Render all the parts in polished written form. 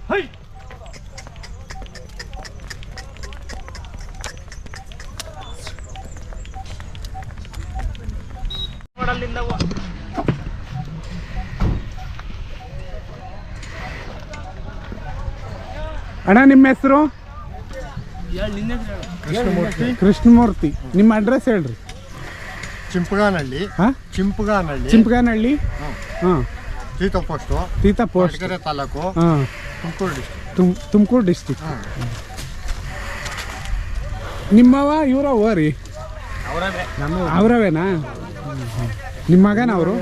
ಅಣ್ಣ ನಿಮ್ಮ ಹೆಸರು? ಕೃಷ್ಣಮೂರ್ತಿ. ನಿಮ್ಮ ಅಡ್ರೆಸ್ ಹೇಳ್ರಿ. ಚಿಂಪಗಾನಹಳ್ಳಿ. ಚಿಂಪಗಾನಹಳ್ಳಿ. ಹಾಂ. ತೀತಾ ಪೋಸ್ಟ್ ತಾಲೂಕು. ಹಾಂ. ತುಮಕೂರು ಡಿಸ್ಟಿಕ್. ನಿಮ್ಮವ ಇವರವ ರೀ? ಅವರವೇನಾ? ನಿಮ್ಮ ಮಗನ ಅವರು?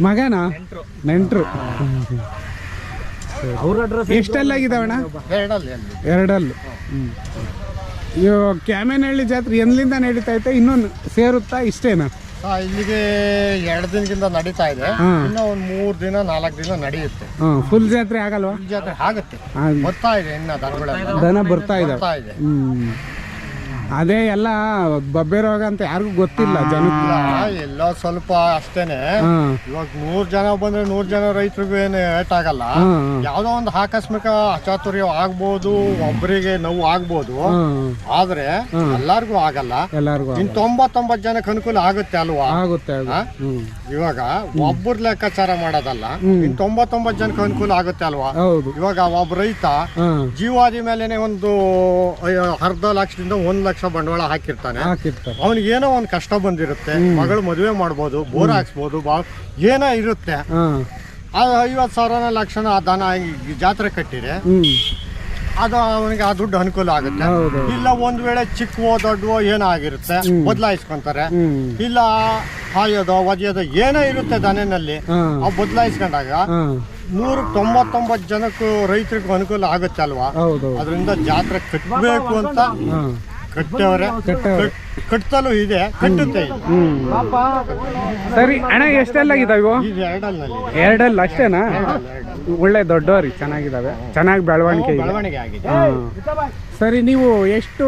ಮಗನಾ? ನೆಂಟ್ರು. ಎಷ್ಟೆಲ್ಲಾಗಿದ್ದಾವಣ್ಣ? ಎರಡಲ್ಲು. ಕ್ಯಾಮೇನಹಳ್ಳಿ ಜಾತ್ರೆ ಎಂದಲಿಂದ ನಡೀತಾ ಐತೆ? ಇನ್ನೊಂದು ಸೇರುತ್ತಾ? ಇಷ್ಟೇನಾ? ಇಲ್ಲಿಗೆ 2 ದಿನದಿಂದ ನಡೀತಾ ಇದೆ. ಇನ್ನು ಒಂದು 3 ದಿನ 4 ದಿನ ನಡೆಯುತ್ತೆ. ಫುಲ್ ಜಾತ್ರೆ ಆಗಲ್ವಾ? ಜಾತ್ರೆ ಆಗುತ್ತೆ. ಬರ್ತಾ ಇದೆ ಇನ್ನ ದನ ಬರ್ತಾ ಇದೆ. ಅದೇ ಎಲ್ಲ ಬಬ್ಬೆ ರೋಗ ಅಂತ ಯಾರಿಗೂ ಗೊತ್ತಿಲ್ಲ ಜನಕ್ಕೆ. ಎಲ್ಲ ಸ್ವಲ್ಪ ಅಷ್ಟೇನೆ. ಇವಾಗ 100 ಜನ ಬಂದ್ರೆ 100 ಜನ ರೈತರಿಗೂ ಏನು ಏಟಾಗಲ್ಲ. ಯಾವ್ದೋ ಒಂದು ಆಕಸ್ಮಿಕ ಅಚಾತುರ್ಯ ಆಗ್ಬೋದು, ಒಬ್ಬರಿಗೆ ನೋವು ಆಗ್ಬೋದು, ಆದ್ರೆ ಎಲ್ಲಾರ್ಗು ಆಗಲ್ಲ. ಇನ್ 99 ಜನಕ್ಕೆ ಅನುಕೂಲ ಆಗುತ್ತೆ ಅಲ್ವಾ? ಆಗುತ್ತೆ. ಇವಾಗ ಒಬ್ಬರ ಲೆಕ್ಕಾಚಾರ ಮಾಡೋದಲ್ಲ, ಇನ್ 99 ಜನಕ್ಕೆ ಅನುಕೂಲ ಆಗುತ್ತೆ ಅಲ್ವಾ? ಇವಾಗ ಒಬ್ಬ ರೈತ ಜೀವಾದಿ ಮೇಲೆನೆ ಒಂದು 1/2 ಲಕ್ಷದಿಂದ 1 ಲಕ್ಷ ಬಂಡವಾಳ ಹಾಕಿರ್ತಾನೆ. ಅವನಿಗೆ ಏನೋ ಒಂದು ಕಷ್ಟ ಬಂದಿರುತ್ತೆ, ಮಗಳು ಮದುವೆ ಮಾಡ್ಬೋದು, ಬೋರ್ ಹಾಕ್ಸ್ಬೋದು, ಏನೋ ಇರುತ್ತೆ. 50,000 ಲಕ್ಷನ ದನ ಜಾತ್ರೆ ಕಟ್ಟಿರೆ ಅದು ಅವನಿಗೆ ಆ ದುಡ್ಡು ಅನುಕೂಲ ಆಗುತ್ತೆ. ಇಲ್ಲ ಒಂದ್ ವೇಳೆ ಚಿಕ್ಕವೋ ದೊಡ್ಡವೋ ಏನೋ ಆಗಿರುತ್ತೆ, ಬದಲಾಯಿಸ್ಕೊಂತಾರೆ. ಇಲ್ಲ ಹಾಯೋದೋ ಒದಿಯೋದೋ ಏನೋ ಇರುತ್ತೆ ದನಿನಲ್ಲಿ, ಅವು ಬದಲಾಯಿಸ್ಕೊಂಡಾಗ 199 ಜನಕ್ಕೂ ರೈತರಿಗೂ ಅನುಕೂಲ ಆಗುತ್ತೆ ಅಲ್ವಾ? ಅದರಿಂದ ಜಾತ್ರೆ ಕಟ್ಟಬೇಕು ಅಂತ ಕಟ್ಟವರೆ, ಕಟ್ಟಲು ಇದೆ, ಕಟ್ಟುತ್ತೆ. ಸರಿ ಅಣ್ಣ, ಎಷ್ಟೆಲ್ಲಾಗಿದ್ದಾವೆ? ಎರಡಲ್ಲ ಅಷ್ಟೇನಾ? ಒಳ್ಳೆ ದೊಡ್ಡವ್ರಿ, ಚೆನ್ನಾಗಿದ್ದಾವೆ, ಚೆನ್ನಾಗಿ ಬೆಳವಣಿಗೆ ಆಗಿದೆ. ಸರಿ, ನೀವು ಎಷ್ಟು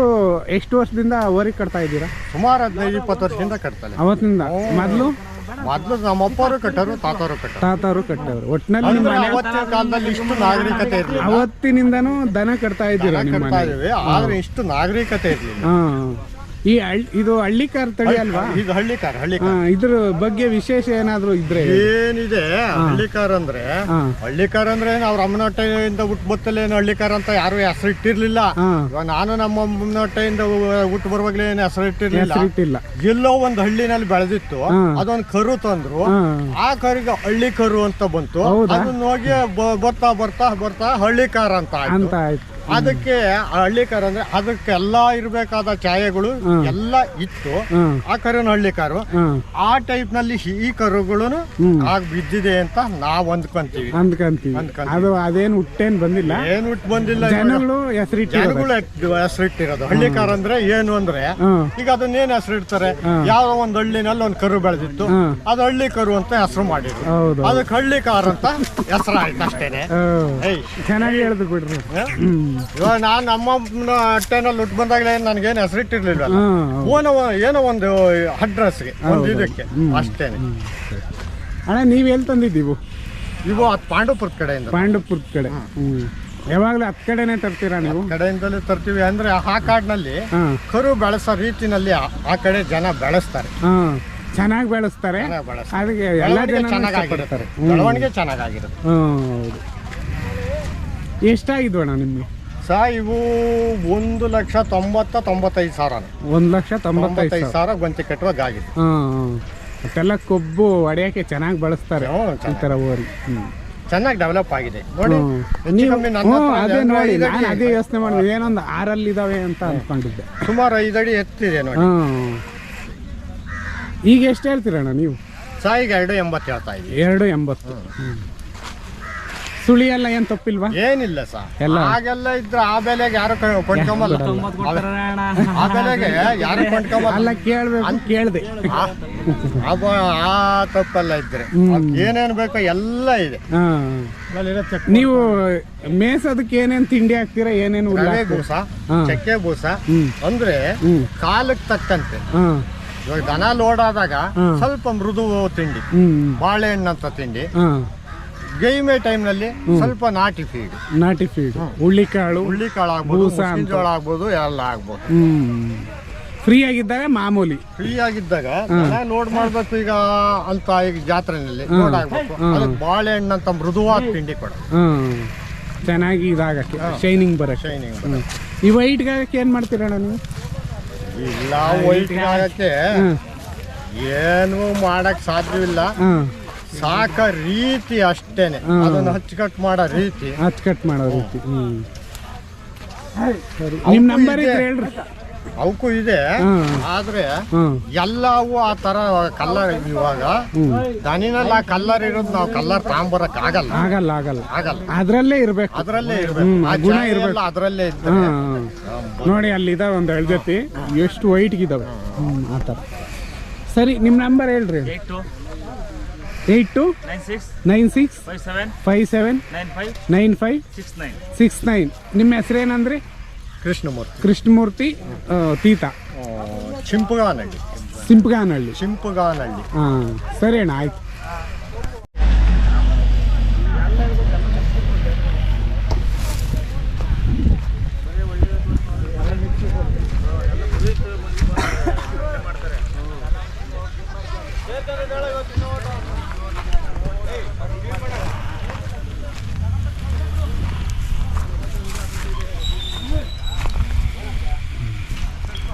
ವರ್ಷದಿಂದ ಓರಿ ಕಟ್ತಾ ಇದ್ದೀರಾ? ಸುಮಾರು 15-20 ವರ್ಷದಿಂದ ಕಟ್ತಾರೆ. ಅವತ್ತಿನಿಂದ? ಮೊದಲು ನಮ್ಮಪ್ಪರು ಕಟ್ಟರು, ತಾತವರು ಕಟ್ಟವರು. ಒಟ್ಟಿನಲ್ಲಿ ಅವತ್ತಿನ ಕಾಲದಲ್ಲಿ ಇಷ್ಟು ನಾಗರಿಕತೆ ಇರಲಿಲ್ಲ. ಅವತ್ತಿನಿಂದನೂ ದನ ಕಟ್ತಾ ಇದ್ದೀರಾ? ಆದ್ರೆ ಇಷ್ಟು ನಾಗರಿಕತೆ ಇರಲಿಲ್ಲ. ಇದು ಹಳ್ಳಿಕಾರ್ ತಳಿ ಅಲ್ವಾ? ಇದು ಹಳ್ಳಿಕಾರ್. ಇದ್ರ ಬಗ್ಗೆ ವಿಶೇಷ ಏನಾದ್ರು ಇದ್ರೆ? ಏನಿದೆ ಹಳ್ಳಿಕಾರ್ ಅಂದ್ರೆ ಅವ್ರ ಅಮ್ಮನ ಹೊಟ್ಟೆಯಿಂದ ಹುಟ್ಟು ಬತ್ತಲ್ಲ ಏನು ಹಳ್ಳಿಕಾರ್ ಅಂತ ಯಾರು ಹೆಸರು ಇಟ್ಟಿರ್ಲಿಲ್ಲ. ಇವಾಗ ನಾನು ನಮ್ಮ ಅಮ್ಮನ ಹೊಟ್ಟೆಯಿಂದ ಹುಟ್ಟು ಬರುವಾಗ್ಲೇ ಏನು ಹೆಸರು ಇಟ್ಟಿರ್ಲಿಲ್ಲ. ಎಲ್ಲೋ ಒಂದು ಹಳ್ಳಿನಲ್ಲಿ ಬೆಳೆದಿತ್ತು, ಅದೊಂದು ಕರು ತಂದ್ರು. ಆ ಕರಿಗೆ ಹಳ್ಳಿ ಕರು ಅಂತ ಬಂತು. ಅದನ್ನ ಹೋಗಿ ಬರ್ತಾ ಬರ್ತಾ ಬರ್ತಾ ಹಳ್ಳಿಕಾರ್ ಅಂತ ಆಯ್ತು. ಅದಕ್ಕೆ ಹಳ್ಳಿಕಾರು ಅಂದ್ರೆ ಅದಕ್ಕೆಲ್ಲ ಇರ್ಬೇಕಾದ ಛಾಯೆಗಳು ಎಲ್ಲ ಇತ್ತು. ಆ ಕರುನ ಹಳ್ಳಿಕಾರು. ಆ ಟೈಪ್ ನಲ್ಲಿ ಈ ಕರುಗಳು ಆಗ ಬಿದ್ದಿದೆ ಅಂತ ನಾವ್ ಅಂದ್ಕೊಂತೀವಿ. ಅದು ಅದೇನು ಹುಟ್ಟೇನ್ ಬಂದಿಲ್ಲ, ಜನಗಳು ಹೆಸರಿಟ್ಟಿರೋದು. ಹಳ್ಳಿಕಾರ ಅಂದ್ರೆ ಏನು ಅಂದ್ರೆ, ಈಗ ಅದನ್ನೇನ್ ಹೆಸರಿಡ್ತಾರೆ, ಯಾವ ಒಂದ್ ಹಳ್ಳಿನಲ್ಲಿ ಒಂದ್ ಕರು ಬೆಳೆದಿತ್ತು, ಅದು ಹಳ್ಳಿ ಕರು ಅಂತ ಹೆಸರು ಮಾಡಿದ್ರು. ಅದಕ್ಕೆ ಹಳ್ಳಿಕಾರ ಅಂತ ಹೆಸರು ಆಯ್ತು ಅಷ್ಟೇನೆ. ಚೆನ್ನಾಗಿ ಹೇಳಿದ್ರು ಬಿಡ್ರಿ. ಇವಾಗ ನಾನ್ ನಮ್ಮ ಹೊಟ್ಟೆನಲ್ಲಿ ಹುಟ್ಟು ಬಂದಾಗಲೇ ನನ್ಗೇನು ಹೆಸರಿಟ್ಟಿರ್ಲಿಲ್ಲ. ಏನೋ ಒಂದು ಅಡ್ರೆಸ್ಗೆ ಒಂದು ಇದಕ್ಕೆ ಅಷ್ಟೇನೆ. ಅಣ್ಣ, ನೀವ್ ಎಲ್ಲಿ ತಂದಿದ್ದೀವಿ? ಇವು ಪಾಂಡವಪುರದ ಕಡೆಯಿಂದ. ಪಾಂಡವಪುರದ ಕಡೆ ಯಾವಾಗ್ಲೂ ಹತ್ ಕಡೆನೆ ತರ್ತೀರಾ ನೀವು? ಕಡೆಯಿಂದಲೇ ತರ್ತೀವಿ. ಅಂದ್ರೆ ಆ ಕಾಡಿನಲ್ಲಿ ಕರು ಬೆಳೆಸೋ ರೀತಿನಲ್ಲಿ ಆ ಕಡೆ ಜನ ಬೆಳೆಸ್ತಾರೆ. ಚೆನ್ನಾಗಿ ಬೆಳೆಸ್ತಾರೆ. ಅದಕ್ಕೆ ಎಲ್ಲ ಜನ ಚೆನ್ನಾಗಿರ್ತಾರೆ, ಬೆಳವಣಿಗೆ ಚೆನ್ನಾಗಿರುತ್ತೆ. ಎಷ್ಟಾಗಿದ್ವು ಅಣ್ಣ ನಿಮ್ಗೆ? ಇವು 1,95,000. 1,95,000 ಗೊಂಚೆ ಕಟ್ಟುವಾಗ ಆಗಿದೆ. ಮತ್ತೆಲ್ಲ ಕೊಬ್ಬು ಹೊಡೆಯಕ್ಕೆ ಚೆನ್ನಾಗಿ ಬಳಸ್ತಾರೆ ಈ ತರ ಓರಿ. ಚೆನ್ನಾಗಿ ಡೆವಲಪ್ ಆಗಿದೆ ನೋಡಿ. ಅದೇ ನೋಡಿ, ನಾನು ಅದೇ ಯೋಚನೆ ಮಾಡಿದೆ, ಏನೊಂದು 6 ಇದಾವೆ ಅಂತ ಅನ್ಕೊಂಡಿದ್ದೆ. ಸುಮಾರು 5 ಅಡಿ ಎತ್ತಿದೆ ನೋಡಿ. ಈಗ ಎಷ್ಟು ಹೇಳ್ತೀರಣ್ಣ ನೀವು? ಈಗ 2,80 ಹೇಳ್ತಾ ಇದ್ದೀವಿ. 2,80. ಸುಳಿ ಎಲ್ಲ ಏನ್ ತಪ್ಪಿಲ್ವಾ? ಏನಿಲ್ಲ ಹಾಗೆಲ್ಲ ಇದ್ರೆ ಆ ಬೆಲೆಗೆ ಯಾರು ಕೊಂಡ್ಕೊಂಬಲ್ಲ. ಆ ಬೆಲೆಗೆ ಯಾರು ಕೊಂಡ್ಕೊಂಬಲ್ಲ. ಅಲ್ಲ, ಕೇಳ್ಬೇಕು, ಕೇಳ್ದೆ. ಆ ತಪ್ಪೆಲ್ಲ ಇದ್ರೆ ಏನೇನ್ ಬೇಕೋ ಎಲ್ಲ ಇದೆ. ನೀವು ಮೇಸೋದಕ್ಕೆ ಏನೇನ್ ತಿಂಡಿ ಹಾಕ್ತೀರಾ? ಏನೇನು? ಬೂಸ, ಚಕ್ಕೆ ಬೂಸ. ಅಂದ್ರೆ ಕಾಲಕ್ಕೆ ತಕ್ಕಂತೆ. ಇವಾಗ ದನ ಲೋಡ್ ಆದಾಗ ಸ್ವಲ್ಪ ಮೃದು ತಿಂಡಿ, ಬಾಳೆಹಣ್ಣಂತ ತಿಂಡಿ, ಗೈಮೆ ಟೈಮ್ನಲ್ಲಿ ಸ್ವಲ್ಪ ನಾಟಿ ಫೀಡ್ ಹುಳ್ಳಿಕಾಳು ಆಗ್ಬೋದು, ಜೋಳ ಆಗ್ಬೋದು, ಎಲ್ಲ ಆಗ್ಬೋದು. ಫ್ರೀ ಆಗಿದ್ದಾಗ ಮಾಮೂಲಿ ಫ್ರೀ ಆಗಿದ್ದಾಗ ಲೋಡ್ ಮಾಡ್ಬೇಕು. ಈಗ ಅಂತ ಈಗ ಜಾತ್ರೆನಲ್ಲಿ ಲೋಡ್ ಆಗ್ಬೇಕು, ಅದಕ್ಕೆ ಬಾಳೆಹಣ್ಣು ಅಂತ ಮೃದುವಾದ ತಿಂಡಿ ಕೊಡ, ಚೆನ್ನಾಗಿ ಇದಾಗಕ್ಕೆ ಶೈನಿಂಗ್ ಬರಕ್ಕೆ. ಈ ವೈಟ್ ಆಗಕ್ಕೆ ಏನ್ ಮಾಡ್ತೀರಣ್ಣ ನೀವು? ಇಲ್ಲ, ವೈಟ್ ಆಗಕ್ಕೆ ಏನು ಮಾಡಕ್ ಸಾಧ್ಯವಿಲ್ಲ. ಸಾಕ ರೀತಿ ಅಷ್ಟೇನೆ, ಅದನ್ನ ಅಚ್ಚುಕಟ್ಟು ಮಾಡೋ ರೀತಿ. ನಿಮ್ ನಂಬರ್ ಇದ್ರೆ ಹೇಳ್ರಿ. ಅವಕ್ಕೂ ಇದೆ, ಆದ್ರೆ ಎಲ್ಲವೂ ಆ ತರ ಕಲ್ಲರ್. ಇವಾಗ ದನಿನಲ್ಲಿ ಆ ಕಲ್ಲರ್ ಇರೋದು ನಾವು ಕಲ್ಲರ್ ತಗೊಂಬರಕ್ ಆಗಲ್ಲ. ಅದ್ರಲ್ಲೇ ಇರ್ಬೇಕು, ಗುಣ ಇರ್ಬೇಕು, ಅದ್ರಲ್ಲೇ ಇರ್ತದೆ. ನೋಡಿ ಅಲ್ಲಿ ಇದಾವೆ ಒಂದು ಎಳ್ದೈತಿ, ಎಷ್ಟು ವೈಟ್ ಇದಾವೆ ಆ ಥರ. ಸರಿ, ನಿಮ್ಮ ನಂಬರ್ ಹೇಳ್ರಿ. 829657959569. ನಿಮ್ಮ ಹೆಸರೇನಂದ್ರಿ? ಕೃಷ್ಣಮೂರ್ತಿ ತೀತ, ಸಿಂಪಗಾನಹಳ್ಳಿ. ಹಾಂ, ಸರಿ ಅಣ್ಣ, ಆಯ್ತು.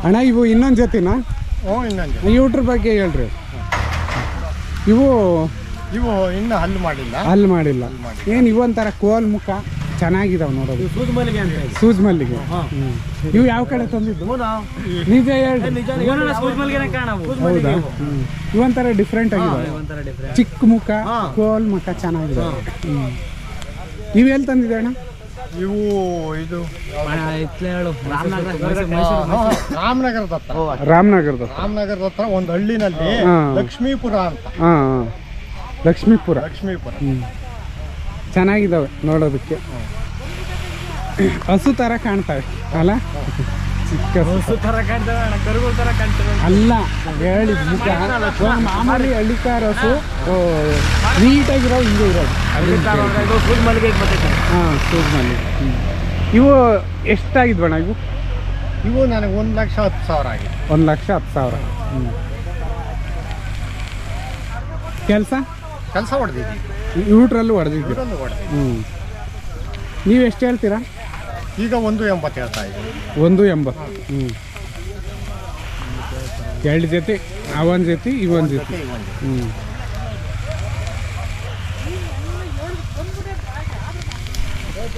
ಅಣ್ಣ, ಇವು ಇನ್ನೊಂದು ಜೊತೆನಾ? ಇವ್ರ ಬಗ್ಗೆ ಹೇಳ್ರಿ. ಇವು ಇನ್ನು ಹಲ್ಲು ಮಾಡಿಲ್ಲ. ಏನು ಇವೊಂಥರ ಕೋಲ್ ಮುಖ ಚೆನ್ನಾಗಿದಾವೆ ನೋಡೋದು. ಸೂಜ್ ಮಲ್ಲಿಗೆ. ಇವು ಯಾವ ಕಡೆ ತಂದಿದ್ದು? ನಿಜ ಹೇಳ್ರಿ. ಹೌದಾ? ಇವೊಂಥರ ಡಿಫ್ರೆಂಟ್ ಆಗಿದೆ, ಚಿಕ್ಕ ಮುಖ, ಕೋಲ್ ಮುಖ ಚೆನ್ನಾಗಿದೆ. ಇವೆಲ್ಲಿ ತಂದಿದೆ ಅಣ್ಣ? ಇವು ಇದು ರಾಮನಗರದ ಹತ್ರ ಒಂದು ಹಳ್ಳಿನಲ್ಲಿ ಲಕ್ಷ್ಮೀಪುರ ಅಂತ. ಲಕ್ಷ್ಮೀಪುರ ಚೆನ್ನಾಗಿದ್ದಾವೆ ನೋಡೋದಕ್ಕೆ. ಹಸು ತರ ಕಾಣ್ತವೆ ಅಲ್ಲ? ಚಿಕ್ಕ ಅಲ್ಲ, ಹೇಳಿದ ಮುಖ ಮಾಮೂಲಿ ಹಳ್ಳಿಕಾರ ಹಸು ನೀಟಾಗಿರೋ ಹಿಂಗೆ ಇರೋದು. ಸೂಜ್ ಮಲ್ಲಿಗೆ. ಇವು ಎಷ್ಟಾಗಿದ್ವಣ್ಣ ಇವು? ನನಗೆ 1,10,000 ಆಗಿದೆ. 1,10,000. ಕೆಲಸ ಹೊಡೆದಿದ್ದೀವಿ, ಯೂಟ್ರಲ್ಲೂ ಹೊಡೆದಿದ್ದೀವಿ. ನೀವು ಎಷ್ಟು ಹೇಳ್ತೀರಾ? ಈಗ 1,80 ಹೇಳ್ತಾ ಇದ್ದೀವಿ. 1,80. ಎರಡು ಜೊತೆ, ಅವೊಂದು ಜೊತೆ, ಇವೊಂದು ಜೊತೆ.